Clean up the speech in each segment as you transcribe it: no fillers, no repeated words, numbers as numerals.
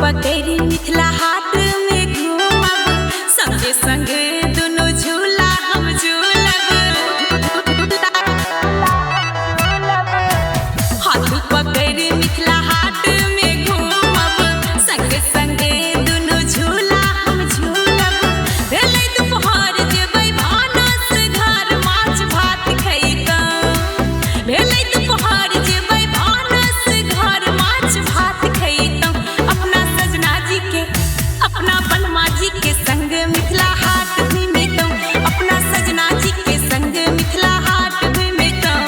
पकड़ी मिथिला हाट में घूमब, संगे संगे दुनो झूला हम झूलब। हाथ पकड़ी मिथिला हाट में घूमब, संगे संगे दुनो झूला हम झूलब। भेलै दुपहर जेबै भानस घर, माछ भात खैतौं। भेलै दुपहर जेबै भानस घर, माछ भात खैतौं। अपना सजना जी के, अपना बलमा जी के संग मिथिला हाट घुमितौं। अपना सजना जी के संग मिथिला हाट घुमितौं।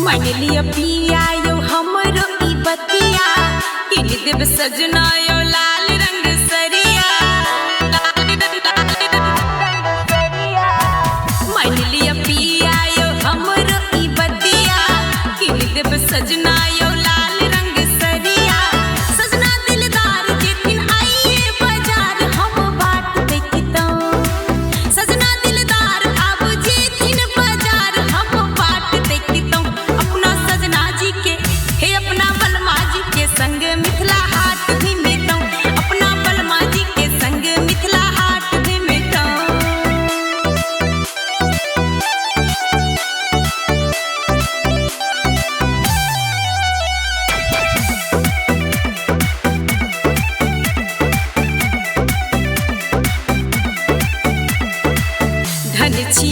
मान लिया पिया यो हमरो ई बतिया, किन देब सजना यो लाल रंग सरिया। मान लिया पिया यो हमरो ई बतिया, किन देब सजना यो लाल रंग सरिया। सजना दिलदार जेथिन आइए बाजार, हम बाट देखतौं। सजना दिलदार आब जेथिन बाजार, हम बाट देखतौं। अपना सजना जी के, हे अपना बलमा जी के संग मिथिला हाट घुमितौं। अपना बलमा जी के संग मिथिला हाट घुमितौं। धन छी